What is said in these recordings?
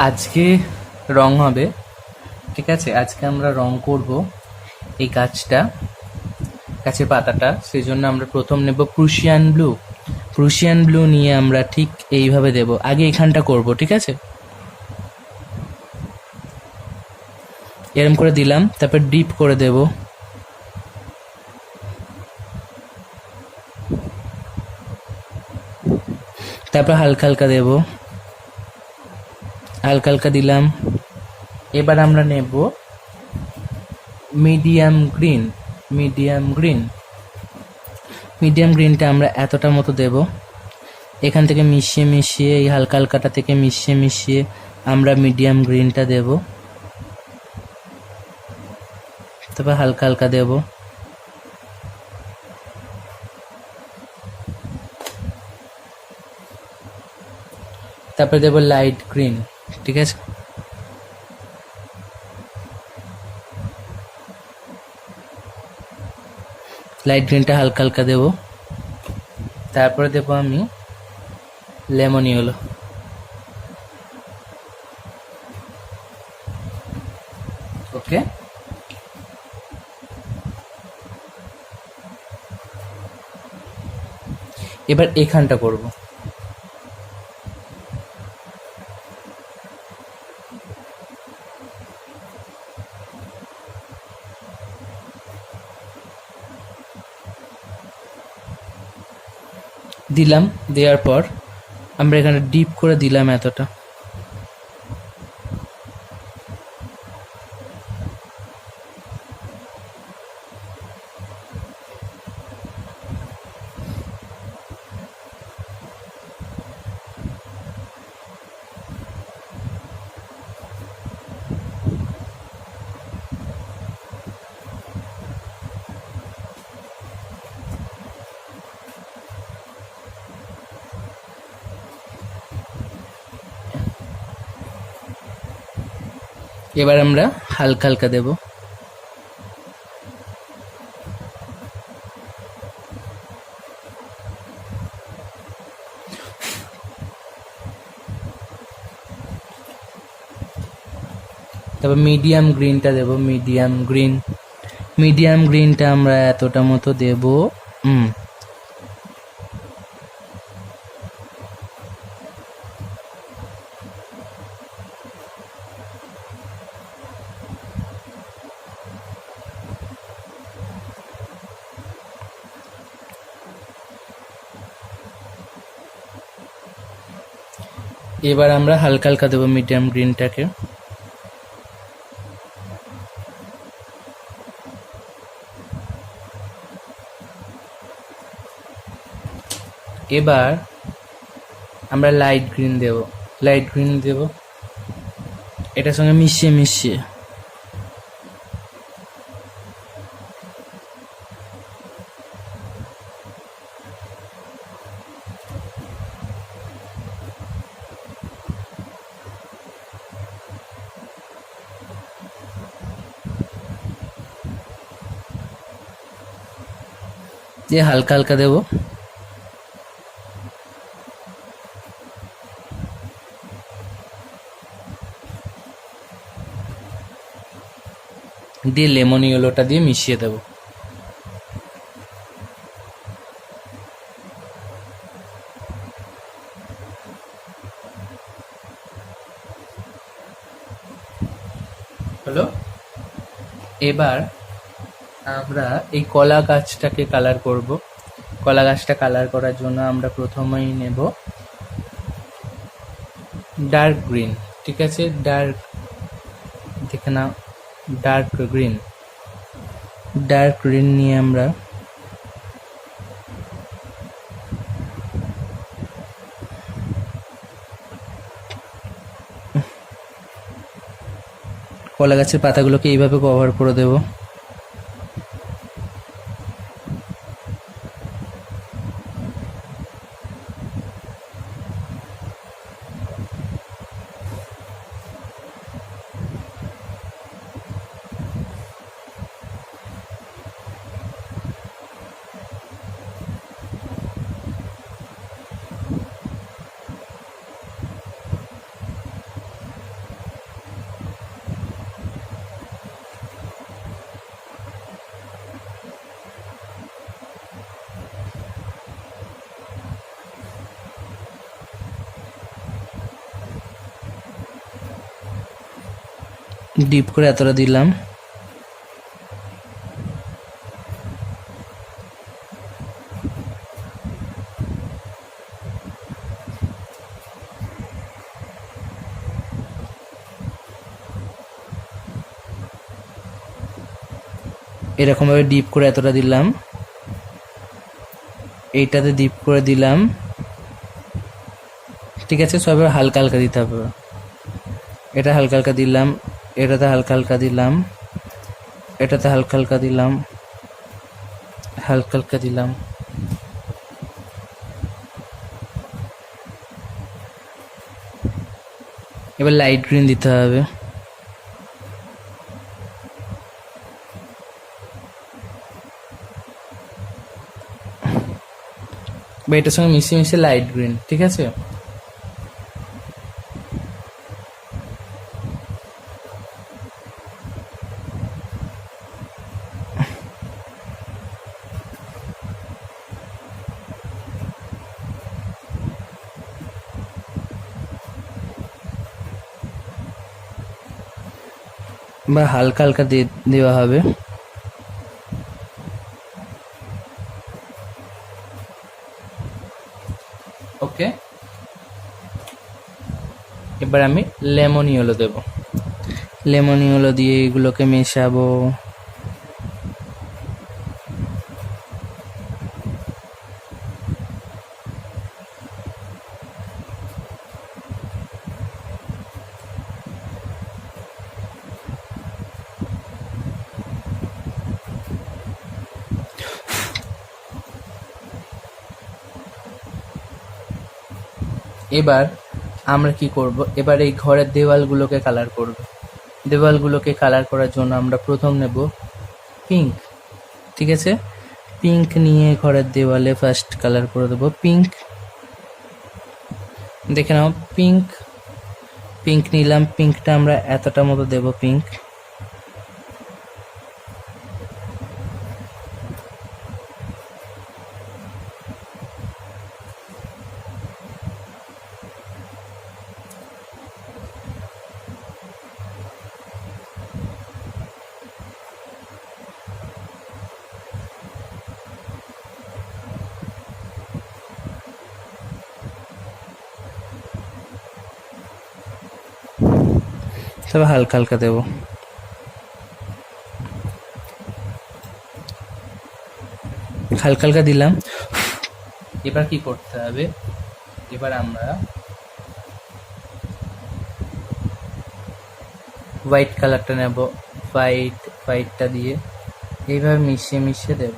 আজকে রং হবে, ঠিক আছে? আজকে আমরা রং করব এই গাছের পাতাটা। সেই জন্য আমরা প্রথম নেব প্রুশিয়ান ব্লু। প্রুশিয়ান ব্লু নিয়ে আমরা ঠিক এইভাবে দেব। আগে এখানটা করব, ঠিক আছে? এরম করে দিলাম, তারপর ডিপ করে দেব। তারপর হালকা হালকা দেব, হালকা হালকা দিলাম। এবার আমরা নেব medium green. Medium green medium গ্রিনটা আমরা এতটা মতো দেব। এখান থেকে মিশিয়ে মিশিয়ে, এই হালকা হালকাটা থেকে মিশিয়ে মিশিয়ে আমরা মিডিয়াম গ্রিনটা দেব। তারপর হালকা হালকা দেব। তারপরে দেব লাইট গ্রিন, ঠিক আছে? লাইট গ্রিনটা হালকা হালকা দেব। তারপরে দেব আমি লেমন ইয়েলো। ওকে, এবার এখানটা করব। দিলাম, দেওয়ার পর আমরা এখানে ডিপ করে দিলাম এতটা। এবার আমরা হালকা হালকা দেব। তারপর মিডিয়াম গ্রিনটা দেব। মিডিয়াম গ্রিনটা আমরা এতটা মতো দেব। এবার আমরা হালকা হালকা দেবো মিডিয়াম গ্রিনটাকে। এবার আমরা লাইট গ্রিন দেব এটার সঙ্গে মিশিয়ে মিশিয়ে। দিয়ে হালকা হালকা দেব। দিয়ে লেমন ইয়েলোটা দিয়ে মিশিয়ে দেব। হলো। এবার আমরা এই কলা গাছটাকে কালার করব। কলা গাছটা কালার করার জন্য আমরা প্রথমেই নেব ডার্ক গ্রিন, ঠিক আছে? দেখে নাও, ডার্ক গ্রিন নিয়ে আমরা কলা গাছের পাতাগুলোকে এইভাবে কভার করে দেব। ডিপ করে এতটা দিলাম। এরকম ভাবে ডিপ করে এতটা দিলাম, এইটাতে ডিপ করে দিলাম, ঠিক আছে। সব হালকা হালকা দিতে হবে। এটা হালকা হালকা দিলাম, এটাতে হালকা হালকা দিলাম, এটাতে হালকা হালকা দিলাম, হালকা হালকা দিলাম। এবার লাইট গ্রিন দিতে হবে। বা এটার সঙ্গে মিশিয়ে মিশিয়ে লাইট গ্রিন, ঠিক আছে। বা হালকা হালকা দেওয়া হবে। ওকে, এবার আমি লেমন ইয়েলো দেব। লেমন ইয়েলো দিয়ে এগুলোকে মেশাবো। এবার আমরা কি করব, এবার এই ঘরের দেওয়ালগুলোকে কালার করব। দেওয়ালগুলোকে কালার করার জন্য আমরা প্রথম নেব পিঙ্ক, ঠিক আছে। পিঙ্ক নিয়ে ঘরের দেওয়ালে ফার্স্ট কালার করে দেবো পিঙ্ক। দেখে নাও, পিঙ্ক পিঙ্ক নিলাম, পিঙ্কটা আমরা এতটা মতো দেব পিঙ্ক। তবে হালকা হালকা দেবো। হালকা হালকা দিলাম। এবার কি করতে হবে, এবার আমরা হোয়াইট কালারটা নেব। হোয়াইটটা দিয়ে এইভাবে মিশিয়ে মিশিয়ে দেব।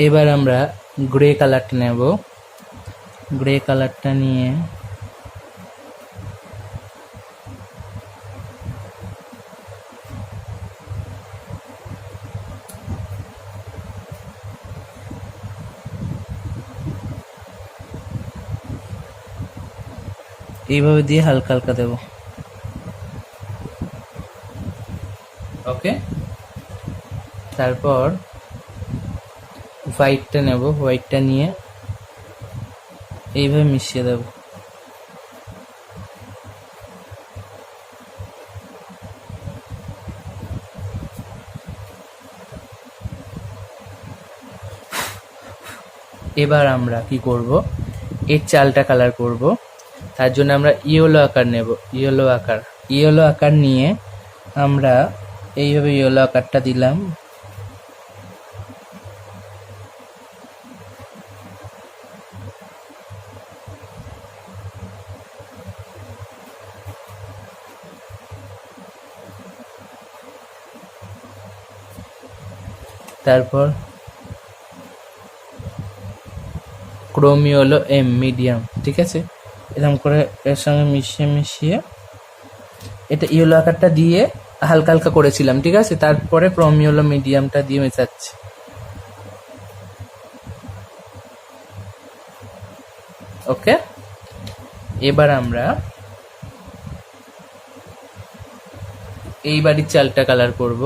এবার আমরা গ্রে কালারটা নেব। গ্রে কালারটা নিয়ে এইভাবে দিয়ে হালকা হালকা দেব। ওকে, তারপর হোয়াইটটা নেব। হোয়াইটটা নিয়ে এইভাবে মিশিয়ে দেব। এবার আমরা কি করব, এর চালটা কালার করব। তার জন্য আমরা ইয়েলো আকার নেব। ইয়েলো আকার নিয়ে আমরা এইভাবে ইয়েলো আকারটা দিলাম। তারপর ক্রোমি হলো মিডিয়াম, ঠিক আছে। এরকম করে এর সঙ্গে মিশিয়ে মিশিয়ে এটা ইয়েলো আকারটা দিয়ে হালকা হালকা করেছিলাম, ঠিক আছে। তারপরে ক্রম ইয়েলো মিডিয়ামটা দিয়ে মেশাচ্ছি। ওকে, এবার আমরা এই বাড়ির চালটা কালার করব।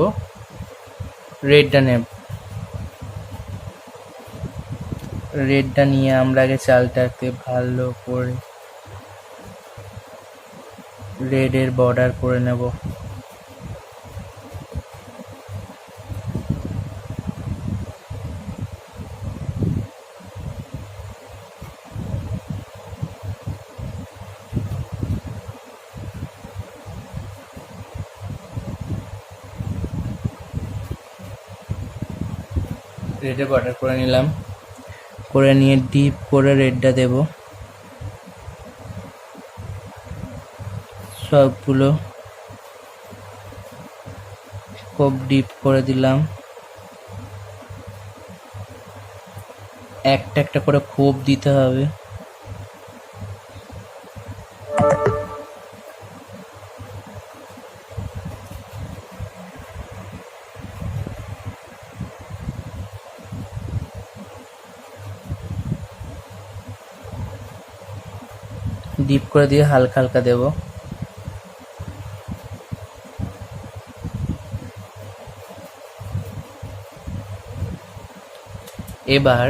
রেডটা নেব, রেডটা নিয়ে আমরা আগে চালটাকে ভালো করে রেডের বর্ডার করে নেব। রেডে বর্ডার করে নিলাম, করে নিয়ে ডিপ করে রেডটা দেব সবগুলো, খুব ডিপ করে দিলাম। একটা একটা করে খোপ দিতে হবে। ডিপ করে দিয়ে হালকা হালকা দেব। এবার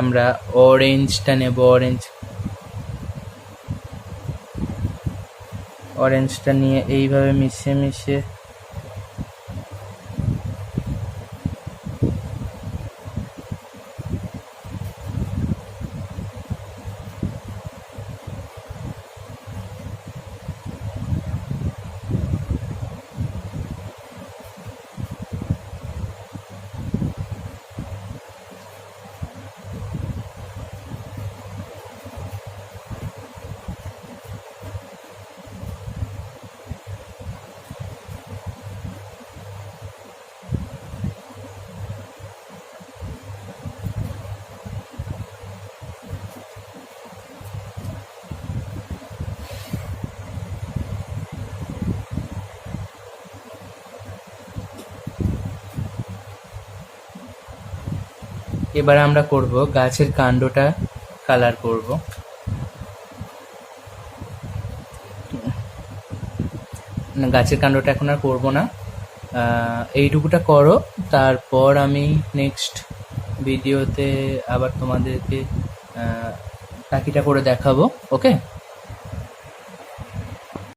আমরা অরেঞ্জটা নেব। অরেঞ্জটা নিয়ে এইভাবে মিশিয়ে মিশিয়ে এবার আমরা করব গাছের কাণ্ডটা কালার করব। গাছের কাণ্ডটা এখন আর করবো না, এইটুকুটা করো, তারপর আমি নেক্সট ভিডিওতে আবার তোমাদেরকে বাকিটা করে দেখাবো। ওকে।